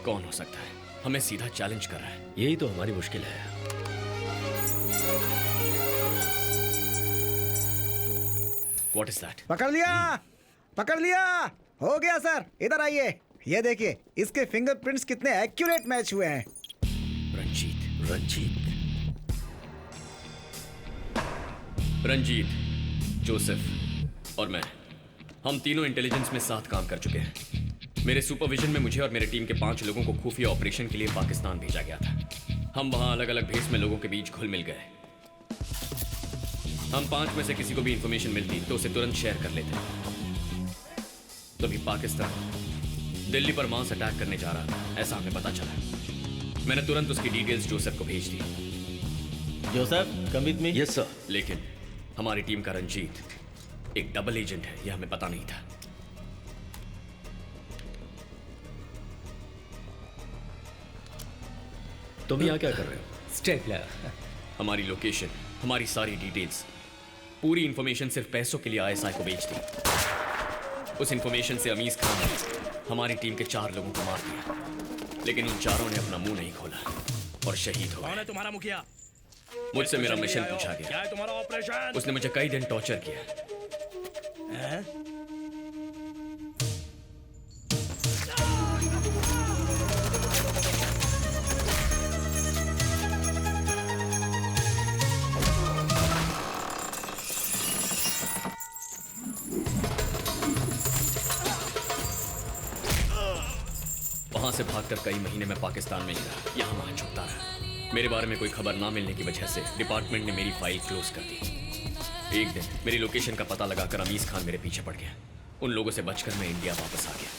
कौन हो सकता है? हमें सीधा चैलेंज कर रहा है। यही तो हमारी मुश्किल है। What is that? पकड़ लिया, पकड़ लिया। हो गया सर, इधर आइए। ये देखिए, इसके फिंगरप्रिंट्स कितने एक्यूरेट मैच हुए हैं। रंजीत, जोसेफ और मैं, हम तीनों इंटेलिजेंस में साथ काम कर चुके हैं। मेरे सुपरविजन में मुझे और मेरे टीम के 5 लोगों को खुफिया ऑपरेशन के लिए पाकिस्तान भेजा गया था। हम वहां अलग अलग भेस में लोगों के बीच घुल मिल गए। हम 5 में से किसी को भी इंफॉर्मेशन मिलती तो उसे तुरंत शेयर कर लेते। तभी पाकिस्तान दिल्ली पर मास अटैक करने जा रहा था, ऐसा हमें पता चला। मैंने तुरंत उसकी डिटेल्स जोसेफ को भेज दी। Joseph, come with me. Yes sir. लेकिन हमारी टीम का रंजीत एक डबल एजेंट है, यह हमें पता नहीं था। तुम यहाँ क्या कर रहे हो? स्टेपलर। हमारी लोकेशन, हमारी सारी डिटेल्स, पूरी इंफॉर्मेशन सिर्फ पैसों के लिए आईएसआई को बेच दी। उस इंफॉर्मेशन से अमीज खान ने हमारी टीम के 4 लोगों को मार दिया, लेकिन उन चारों ने अपना मुंह नहीं खोला और शहीद हो गए। कौन है तुम्हारा मुखिया? मुझसे मेरा मिशन पूछा क्या गया। है तुम्हारा ऑपरेशन? उसने मुझे कई दिन टॉर्चर किया। हैं? वहां से भागकर कई महीने में पाकिस्तान में ही रहा, यहाँ वहां छुपता रहा। मेरे बारे में कोई खबर ना मिलने की वजह से डिपार्टमेंट ने मेरी फाइल क्लोज कर दी। एक दिन मेरी लोकेशन का पता लगाकर अमीज खान मेरे पीछे पड़ गया। उन लोगों से बचकर मैं इंडिया वापस आ गया।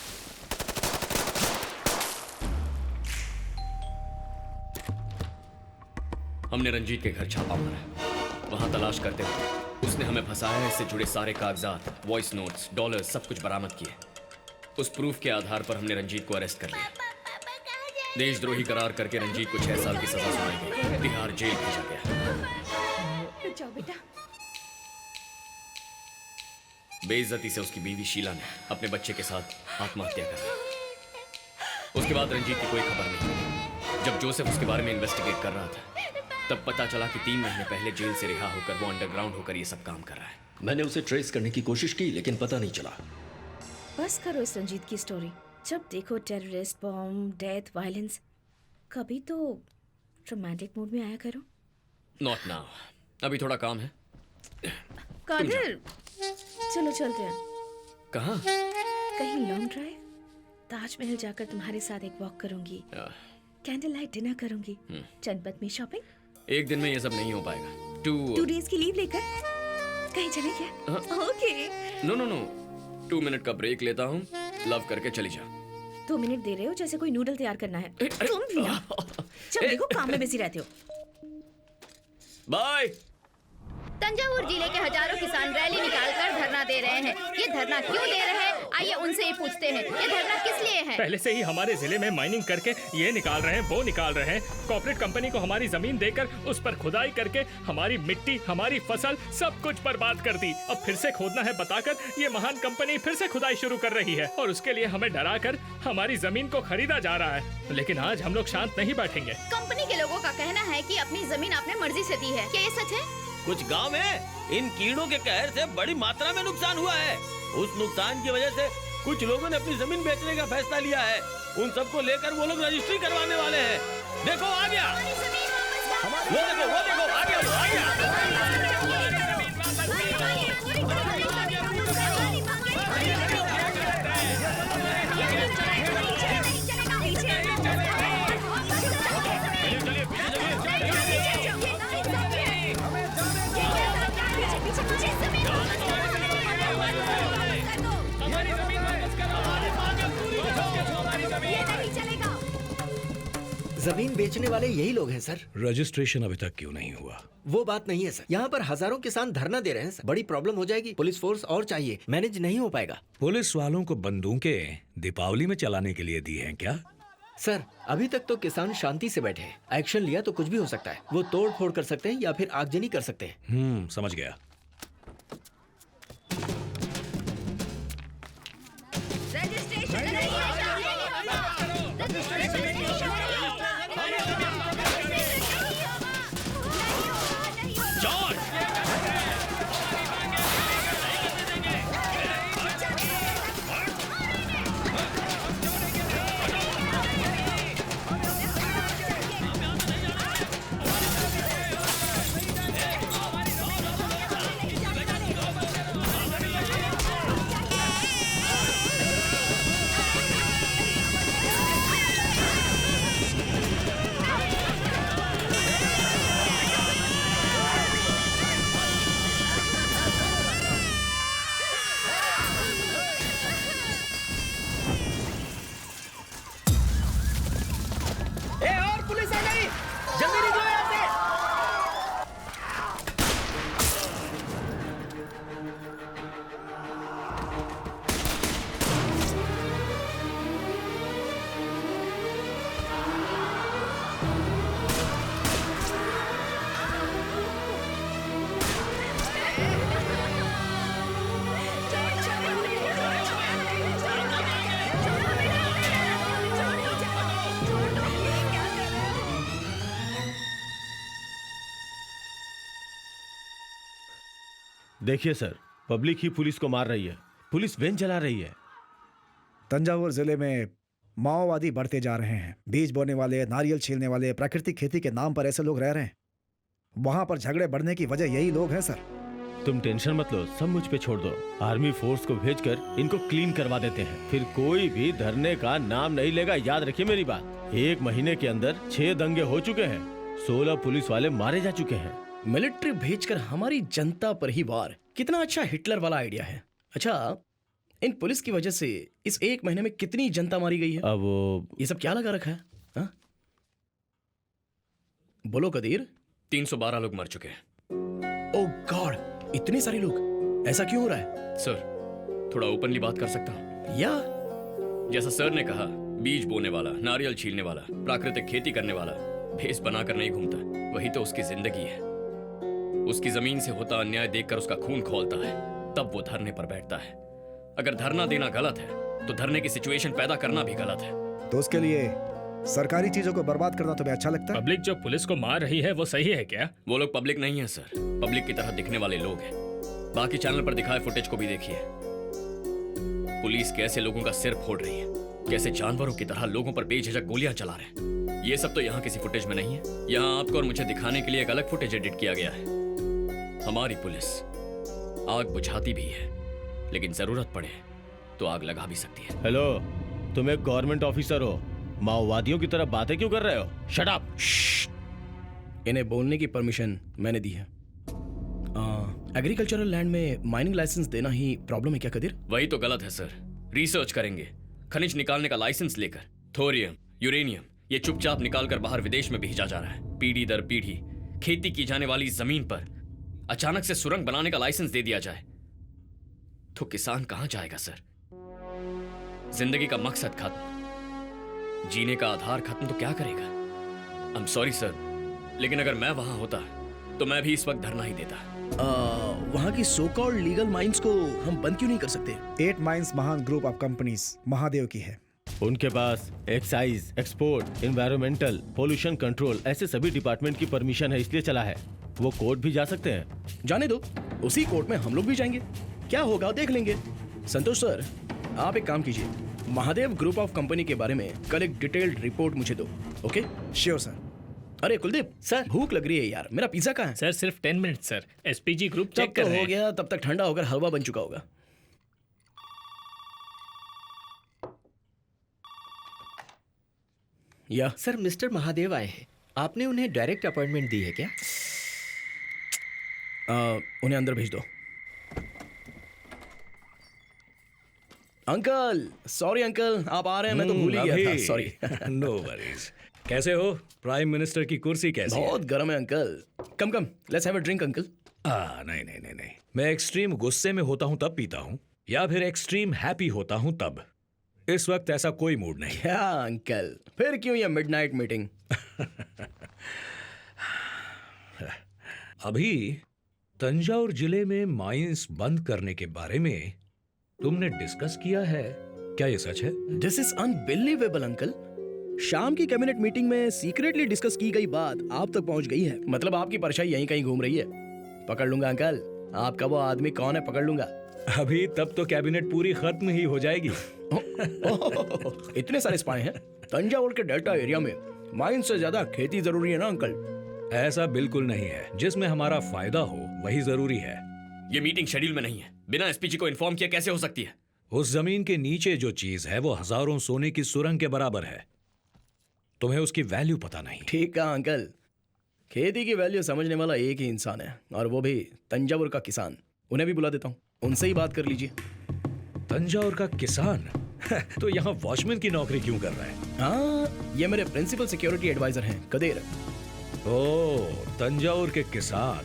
हमने रंजीत के घर छापा मारा। वहां तलाश करते हुए उसने हमें फंसाया। इससे जुड़े सारे कागजात, वॉइस नोट्स, डॉलर सब कुछ बरामद किए। उस प्रूफ के आधार पर हमने रंजीत को अरेस्ट कर लिया। देशद्रोही करार करके रंजीत को 6 साल की सजा सुनाई गई। तिहाड़ जेल भेजा गया। जाओ बेटा। बेइज्जती से उसकी बीवी शीला ने अपने बच्चे के साथ आत्महत्या कर ली। उसके बाद रंजीत की कोई खबर नहीं। जब जोसेफ उसके बारे में इन्वेस्टिगेट कर रहा था, तब पता चला कि 3 महीने पहले जेल से रिहा होकर वो अंडरग्राउंड होकर ये सब काम कर रहा है। मैंने उसे ट्रेस करने की कोशिश की, लेकिन पता नहीं चला। बस करो इस रंजीत की स्टोरी। जब देखो टेररिस्ट, बॉम्ब, डेथ, वायलेंस। कभी तो रोमांटिक मूड में आया करो। नॉट नाउ, अभी थोड़ा काम है। कादिर, चलो चलते हैं। कहाँ? कहीं लॉन्ग ड्राइव। ताजमहल जाकर तुम्हारे साथ एक वॉक करूंगी, कैंडल लाइट डिनर करूंगी, जनपथ में शॉपिंग। एक दिन में ये सब नहीं हो पाएगा। 2 डेज की लीव लेकर कहीं चले क्या? ओके। नो 2 मिनट का ब्रेक लेता हूँ। लव करके चली जा। 2 मिनट दे रहे हो जैसे कोई नूडल तैयार करना है। तुम भी ना। जब देखो काम में बिजी रहते हो। बाय। तंजावुर जिले के हजारों किसान रैली निकालकर धरना दे रहे हैं। ये धरना क्यों दे रहे हैं, आइए उनसे ही पूछते हैं। ये धरना किस लिए है? पहले से ही हमारे जिले में माइनिंग करके ये निकाल रहे हैं, वो निकाल रहे हैं। कॉर्पोरेट कंपनी को हमारी जमीन देकर उस पर खुदाई करके हमारी मिट्टी, हमारी फसल सब कुछ बर्बाद कर दी। अब फिर से खोदना है बताकर ये महान कंपनी फिर से खुदाई शुरू कर रही है और उसके लिए हमें डरा कर हमारी जमीन को खरीदा जा रहा है। लेकिन आज हम लोग शांत नहीं बैठेंगे। कंपनी के लोगों का कहना है कि अपनी जमीन आपने मर्जी से दी है। क्या ये सच है? कुछ गांव में इन कीड़ों के कहर से बड़ी मात्रा में नुकसान हुआ है। उस नुकसान की वजह से कुछ लोगों ने अपनी जमीन बेचने का फैसला लिया है। उन सबको लेकर वो लोग रजिस्ट्री करवाने वाले हैं। देखो आ गया, वो देखो आ गया, वो आ गया। जमीन बेचने वाले यही लोग हैं सर। रजिस्ट्रेशन अभी तक क्यों नहीं हुआ? वो बात नहीं है सर, यहाँ पर हजारों किसान धरना दे रहे हैं सर। बड़ी प्रॉब्लम हो जाएगी। पुलिस फोर्स और चाहिए, मैनेज नहीं हो पाएगा। पुलिस वालों को बंदूकें दीपावली में चलाने के लिए दी हैं क्या? सर अभी तक तो किसान शांति से बैठे हैं। एक्शन लिया तो कुछ भी हो सकता है। वो तोड़ फोड़ कर सकते हैं या फिर आगजनी कर सकते हैं। समझ गया। रजिस्ट्रेशन देखिए सर, पब्लिक ही पुलिस को मार रही है, पुलिस वैन चला रही है। तंजावुर जिले में माओवादी बढ़ते जा रहे हैं। बीज बोने वाले, नारियल छीलने वाले, प्राकृतिक खेती के नाम पर ऐसे लोग रह रहे हैं। वहां पर झगड़े बढ़ने की वजह यही लोग हैं सर। तुम टेंशन मत लो, सब मुझ पे छोड़ दो। आर्मी फोर्स को भेजकर इनको क्लीन करवा देते हैं, फिर कोई भी धरने का नाम नहीं लेगा। याद रखिए मेरी बात। 1 महीने के अंदर 6 दंगे हो चुके हैं, 16 पुलिस वाले मारे जा चुके हैं। मिलिट्री भेजकर हमारी जनता पर ही वार, कितना अच्छा हिटलर वाला आइडिया है। अच्छा, इन पुलिस की वजह से इस 1 महीने में कितनी जनता मारी गई है? अब ये सब क्या लगा रखा है हा? बोलो कदीर। 312 लोग मर चुके हैं। ओह गॉड, इतने सारे लोग, ऐसा क्यों हो रहा है? सर, थोड़ा ओपनली बात कर सकता हूँ? या जैसा सर ने कहा, बीज बोने वाला, नारियल छीलने वाला, प्राकृतिक खेती करने वाला भेस बनाकर नहीं घूमता, वही तो उसकी जिंदगी है। उसकी जमीन से होता अन्याय देखकर उसका खून खौलता है, तब वो धरने पर बैठता है। अगर धरना देना गलत है तो धरने की सिचुएशन पैदा करना भी गलत है। तो उसके लिए सरकारी चीजों को बर्बाद करना तुम्हें अच्छा लगता है? पब्लिक जो पुलिस को मार रही है वो सही है क्या? वो लोग पब्लिक नहीं है सर, पब्लिक की तरह दिखने वाले लोग हैं। बाकी चैनल पर दिखाए फुटेज को भी देखिए। पुलिस कैसे लोगों का सिर फोड़ रही है, कैसे जानवरों की तरह लोगों पर बेझिझक गोलियां चला रहे हैं। ये सब तो यहाँ किसी फुटेज में नहीं है। यहाँ आपको और मुझे दिखाने के लिए एक अलग फुटेज एडिट किया गया है। हमारी पुलिस आग बुझाती भी है, लेकिन जरूरत पड़े तो आग लगा भी सकती है। हेलो, तुम एक गवर्नमेंट ऑफिसर हो, माओवादियों की तरह बातें क्यों कर रहे हो? Shut up. इन्हें बोलने की परमिशन मैंने दी है। एग्रीकल्चरल लैंड में माइनिंग लाइसेंस देना ही प्रॉब्लम है क्या कदीर? वही तो गलत है सर। रिसर्च करेंगे, खनिज निकालने का लाइसेंस लेकर थोरियम, यूरेनियम ये चुपचाप निकालकर बाहर विदेश में भेजा जा रहा है। पीढ़ी दर पीढ़ी खेती की जाने वाली जमीन पर अचानक से सुरंग बनाने का लाइसेंस दे दिया जाए तो किसान कहां जाएगा सर? जिंदगी का मकसद खत्म, जीने का आधार खत्म तो क्या करेगा? आई एम सॉरी सर, लेकिन अगर मैं वहां होता तो मैं भी इस वक्त धरना ही देता। वहां की सो कॉल्ड लीगल माइंस को हम बंद क्यों नहीं कर सकते? 8 माइंस महान ग्रुप ऑफ कंपनीज महादेव की है। उनके पास excise, export, environmental, pollution control ऐसे सभी डिपार्टमेंट की परमिशन है, इसलिए चला है। वो कोर्ट भी जा सकते हैं। जाने दो, उसी कोर्ट में हम लोग भी जाएंगे, क्या होगा देख लेंगे। संतोष सर, आप एक काम कीजिए, महादेव ग्रुप ऑफ कंपनी के बारे में कल एक डिटेल्ड रिपोर्ट मुझे दो। ओके? Sure sir. अरे कुलदीप सर, भूख लग रही है यार, मेरा पिज्जा कहाँ है? सर सिर्फ 10 मिनट सर, एसपीजी ग्रुप तब चेक कर तो रहे हो हैं। गया, तब तक ठंडा होकर हलवा बन चुका होगा। या सर, मिस्टर महादेव आए हैं। आपने उन्हें डायरेक्ट अपॉइंटमेंट दी है क्या? उन्हें अंदर भेज दो। अंकल, सॉरी अंकल, आप आ रहे हैं, मैं तो भूल ही गया था, सॉरी। No worries. कैसे हो? प्राइम मिनिस्टर की कुर्सी कैसी है? बहुत गर्म है uncle. Come come, let's have a drink uncle. नहीं नहीं नहीं नहीं, मैं एक्सट्रीम गुस्से में होता हूँ तब पीता हूँ, या फिर एक्सट्रीम हैप्पी होता हूँ तब। इस वक्त ऐसा कोई मूड नहीं। क्या अंकल, फिर क्यों ये मिडनाइट मीटिंग? अभी तंजावुर जिले में माइंस बंद करने के बारे में तुमने डिस्कस किया है क्या? ये सच है? This is unbelievable uncle. शाम की कैबिनेट मीटिंग में सीक्रेटली डिस्कस की गई बात आप तक पहुंच गई है। मतलब आपकी परछाई यहीं कहीं घूम रही है। पकड़ लूंगा अंकल, आपका वो आदमी कौन है, पकड़ लूंगा। अभी तब तो कैबिनेट पूरी खत्म ही हो जाएगी। इतने सारे स्पाई हैं तंजावुर के डेल्टा एरिया में, माइंस से ज्यादा खेती जरूरी है ना अंकल? ऐसा बिल्कुल नहीं है, जिसमें हमारा फायदा हो वही जरूरी है। ये मीटिंग शेड्यूल में नहीं है, बिना एसपीजी को इन्फॉर्म किया कैसे हो सकती है? उस जमीन के नीचे जो चीज है वो हजारों सोने की सुरंग के बराबर है। तुम्हें उसकी वैल्यू पता नहीं। ठीक कहा अंकल, खेती की वैल्यू समझने वाला एक ही इंसान है, और वो भी तंजावुर का किसान। उन्हें भी बुला देता हूँ, उनसे ही बात कर लीजिए। तंजावुर का किसान? तो यहाँ वॉचमैन की नौकरी क्यों कर रहा है? हाँ, ये मेरे प्रिंसिपल सिक्योरिटी एडवाइजर हैं, कदेर। ओह, तंजावुर के किसान,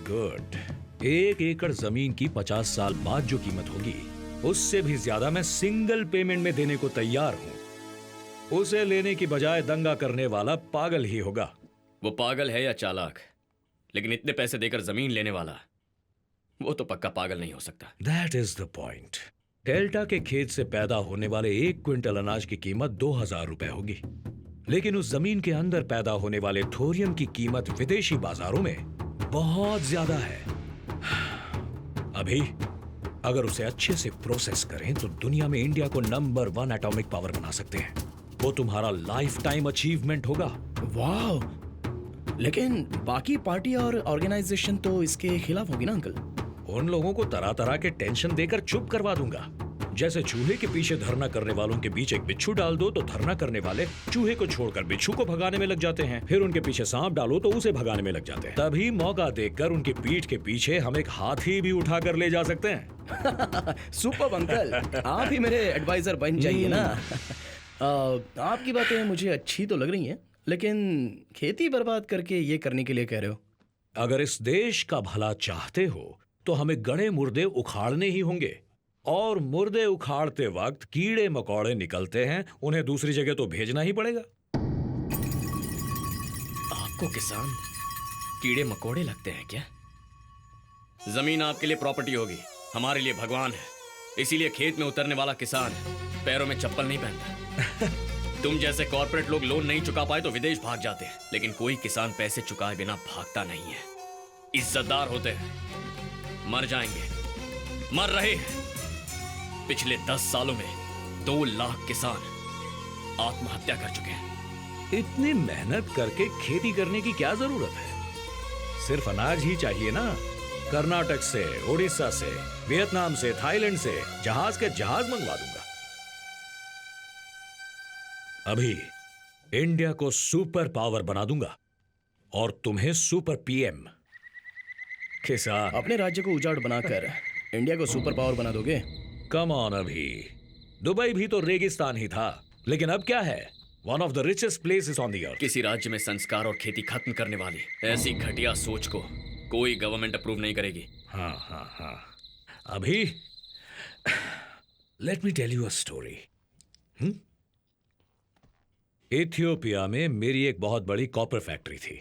गुड। 1 एकड़ जमीन की 50 साल बाद जो कीमत होगी, उससे भी ज्यादा मैं सिंगल पेमेंट में देने को तैयार हूँ। उसे लेने की बजाय दंगा करने वाला पागल ही होगा। वो पागल है या चालाक, लेकिन इतने पैसे देकर जमीन लेने वाला वो तो पक्का पागल नहीं हो सकता। That is the point. Delta के खेत से पैदा होने वाले 1 क्विंटल अनाज की कीमत 2000 रुपए होगी, लेकिन उस जमीन के अंदर पैदा होने वाले थोरियम की कीमत विदेशी बाजारों में बहुत ज्यादा है। अभी अगर उसे अच्छे से प्रोसेस करें तो दुनिया में इंडिया को नंबर 1 एटॉमिक पावर बना सकते हैं। वो तुम्हारा लाइफ टाइम अचीवमेंट होगा। वाह, लेकिन बाकी पार्टी और ऑर्गेनाइजेशन तो इसके खिलाफ होगी ना अंकल? उन लोगों को तरह तरह के टेंशन देकर चुप करवा दूंगा। जैसे चूहे के पीछे धरना करने वालों के बीच एक बिच्छू डाल दो तो धरना करने वाले चूहे को छोड़कर बिच्छू को भगाने में लग जाते हैं। फिर उनके पीछे सांप डालो तो उसे भगाने में लग जाते हैं। तभी मौका देखकर उनकी पीठ के पीछे हम एक हाथी भी उठाकर ले जा सकते हैं। सुपर अंकल, आप ही मेरे एडवाइजर बन जाइए ना। आपकी बातें मुझे अच्छी तो लग रही हैं, लेकिन खेती बर्बाद करके ये करने के लिए कह रहे हो? अगर इस देश का भला चाहते हो तो हमें गड़े मुर्दे उखाड़ने ही होंगे, और मुर्दे उखाड़ते वक्त कीड़े मकोड़े निकलते हैं, उन्हें दूसरी जगह तो भेजना ही पड़ेगा। आपको किसान कीड़े मकोड़े लगते हैं क्या? जमीन आपके लिए प्रॉपर्टी होगी, हमारे लिए भगवान है। इसीलिए खेत में उतरने वाला किसान पैरों में चप्पल नहीं पहनता। तुम जैसे कॉर्पोरेट लोग लोन नहीं चुका पाए तो विदेश भाग जाते हैं, लेकिन कोई किसान पैसे चुकाए बिना भागता नहीं है। इज्जतदार होते हैं। मर जाएंगे, मर रहे हैं। पिछले 10 सालों में 2 लाख किसान आत्महत्या कर चुके हैं। इतनी मेहनत करके खेती करने की क्या जरूरत है? सिर्फ अनाज ही चाहिए ना। कर्नाटक से, उड़ीसा से, वियतनाम से, थाईलैंड से जहाज के जहाज मंगवा दूंगा। अभी इंडिया को सुपर पावर बना दूंगा और तुम्हें सुपर पीएम। किसान, अपने राज्य को उजाड़ बनाकर इंडिया को सुपर पावर बना दोगे? कम ऑन अभी, दुबई भी तो रेगिस्तान ही था, लेकिन अब क्या है? One of the richest places on the earth. किसी राज्य में संस्कार और खेती खत्म करने वाली ऐसी घटिया सोच को कोई गवर्नमेंट अप्रूव नहीं करेगी। हाँ। अभी let me tell you a story. Ethiopia में मेरी एक बहुत बड़ी कॉपर फैक्ट्री थी।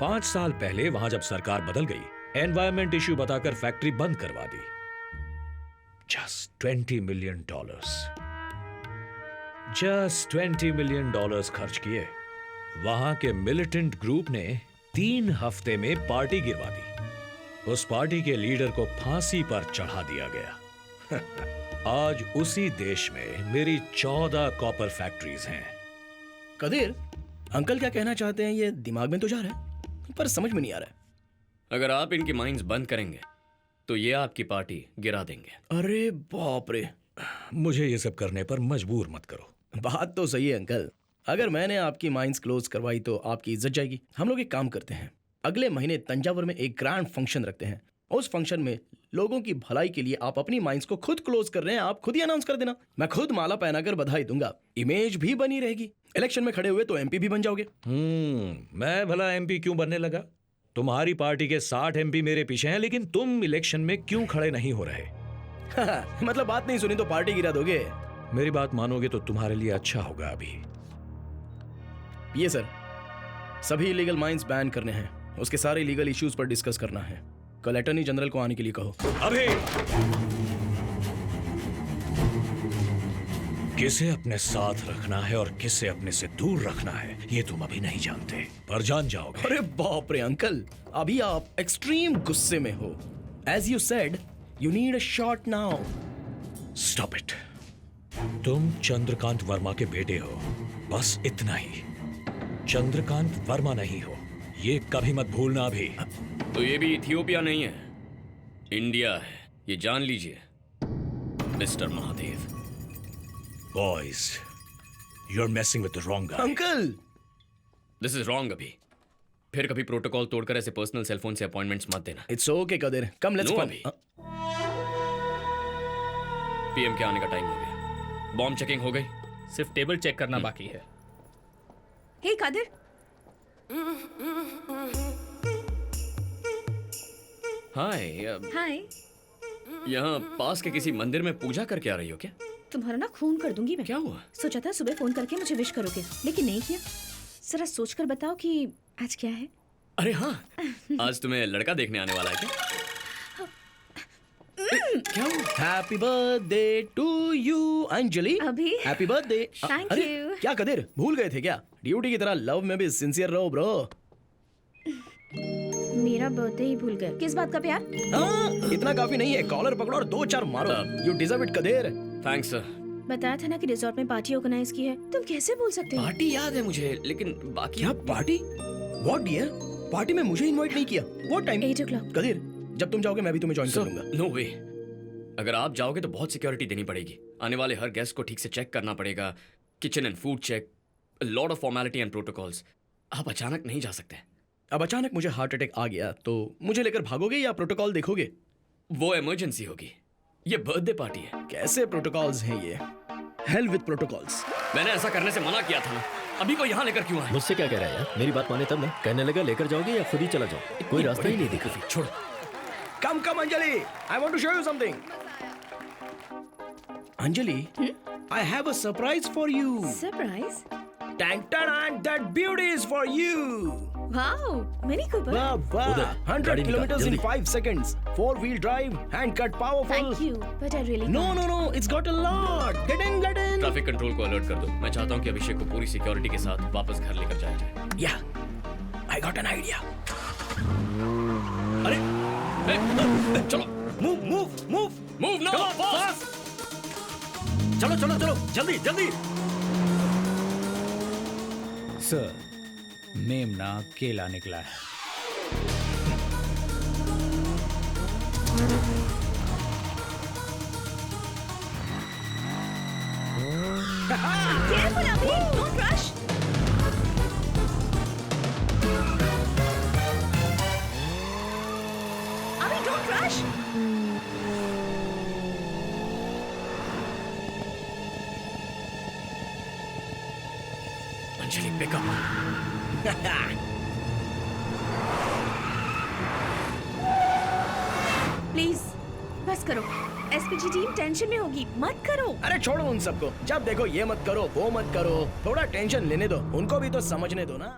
5 साल पहले वहां जब सरकार बदल गई, एनवायरमेंट इश्यू बताकर फैक्ट्री बंद करवा दी। Just $20 million. जस्ट $20 मिलियन खर्च किए। वहां के मिलिटेंट ग्रुप ने 3 हफ्ते में पार्टी गिरवा दी। उस पार्टी के लीडर को फांसी पर चढ़ा दिया गया। आज उसी देश में मेरी 14 कॉपर फैक्ट्रीज हैं। कदीर, अंकल क्या कहना चाहते हैं ये दिमाग में तो जा रहा है, पर समझ में नहीं आ रहा है। अगर आप इनकी माइंस बंद करेंगे तो ये आपकी पार्टी गिरा देंगे। अरे बाप रे, मुझे ये सब करने पर मजबूर मत करो। बात तो सही है अंकल। अगर मैंने आपकी माइंस क्लोज करवाई तो आपकी इज्जत जाएगी। हम लोग एक काम करते हैं, अगले महीने तंजावुर में एक ग्रैंड फंक्शन रखते हैं। उस फंक्शन में लोगों की भलाई के लिए आप अपनी माइंस को खुद क्लोज कर रहे हैं, आप खुद ही अनाउंस कर देना। मैं खुद माला पहनाकर बधाई दूंगा, इमेज भी बनी रहेगी। इलेक्शन में खड़े हुए तो एमपी भी बन जाओगे। मैं भला एमपी क्यों बनने लगा? तुम्हारी पार्टी के 60 एमपी मेरे पीछे हैं, लेकिन तुम इलेक्शन में क्यों खड़े नहीं हो रहे? मतलब बात नहीं सुनी तो पार्टी गिरा दोगे? मेरी बात मानोगे तो तुम्हारे लिए अच्छा होगा। अभी ये सर, सभी इलीगल माइंस बैन करने हैं, उसके सारे लीगल इश्यूज पर डिस्कस करना है। कल अटॉर्नी जनरल को आने के लिए कहो। अभी किसे अपने साथ रखना है और किसे अपने से दूर रखना है ये तुम अभी नहीं जानते, पर जान जाओगे। अरे बाप रे अंकल, अभी आप एक्सट्रीम गुस्से में हो। As you said, you need a shot now. Stop it. तुम चंद्रकांत वर्मा के बेटे हो, बस इतना ही। चंद्रकांत वर्मा नहीं हो, ये कभी मत भूलना। अभी तो ये भी इथियोपिया नहीं है, इंडिया है, ये जान लीजिए mister Mahadev. Boys, you're messing with the wrong guy. Uncle, this is wrong. अभी फिर कभी प्रोटोकॉल तोड़कर ऐसे पर्सनल सेलफोन से अपॉइंटमेंट्स मत देना। It's okay Kadir, come let's fun. PM के आने का टाइम हो गया। बॉम्ब चेकिंग हो गई, सिर्फ टेबल चेक करना बाकी है। हे कादिर, हाय। हाय। यहाँ पास के किसी मंदिर में पूजा करके आ रही हो क्या? तुम्हारा ना खून कर दूंगी मैं। क्या हुआ? सोचा था सुबह फोन करके मुझे विश करोगे, लेकिन नहीं किया। जरा सोच कर बताओ कि आज क्या है। अरे हाँ, आज तुम्हें लड़का देखने आने वाला है क्या? क्या हुआ? Happy birthday to you Anjali. अभी हैप्पी बर्थडे। थैंक अरे यू। क्या कदीर, भूल गए थे क्या? ड्यूटी की तरह लव में भी सिंसियर रहो ब्रो। मेरा मेरा बर्थडे ही भूल गए। किस बात का प्यार? हाँ, इतना काफी नहीं है, कॉलर पकड़ो और 2-4 मारो। यू डिजर्व इट कदेर। Thanks sir. बताया था ना कि रिजॉर्ट में पार्टी ऑर्गेनाइज की है, तुम कैसे भूल सकते हो? पार्टी याद है मुझे, लेकिन बाकी क्या पार्टी? What dear? पार्टी में मुझे इनवाइट नहीं किया। What time? 8 o'clock। कदीर, जब तुम जाओगे मैं भी तुम्हें ज्वाइन कर लूंगा। नो वे। अगर आप जाओगे तो बहुत सिक्योरिटी देनी पड़ेगी। आने वाले हर गेस्ट को ठीक से चेक करना पड़ेगा, kitchen and food check, lot of formality and protocols. आप अचानक नहीं जा सकते। अब अचानक मुझे हार्ट अटैक आ गया तो मुझे लेकर भागोगे या प्रोटोकॉल देखोगे? वो इमरजेंसी होगी, ये बर्थडे पार्टी है। कैसे प्रोटोकॉल्स हैं ये? Hell with protocols. मैंने ऐसा करने से मना किया था ना, अभी को यहाँ लेकर क्यों आए? मुझसे क्या कह रहा है यार? मेरी बात माने तब ना। कहने लगा लेकर जाओगे या खुद ही चला जाओ, कोई रास्ता ही नहीं दिखा। छोड़ो। Come Anjali, I want to show you something. Anjali, I have a surprise for you. Surprise? That beauty is for you. Wow, Mini Cooper. वाह वाह, 100 kilometers in 5 seconds. 4-wheel drive, hand cut, powerful. Thank you, but I really No, it's got a lot. Get in. Traffic control को alert कर दो। मैं चाहता हूँ कि अभिषेक को पूरी सिक्योरिटी के साथ वापस घर लेकर जाया जाए। Yeah, I got an idea. अरे, चलो, मूव now, fast. चलो, जल्दी। सर, मेमना केला निकला है। Careful, Abhi, don't rush. Abhi, don't rush. Anjali, pick up. Please बस करो। एसपीजी टीम टेंशन में होगी, मत करो। अरे छोड़ो उन सबको, जब देखो ये मत करो वो मत करो, थोड़ा टेंशन लेने दो, उनको भी तो समझने दो ना।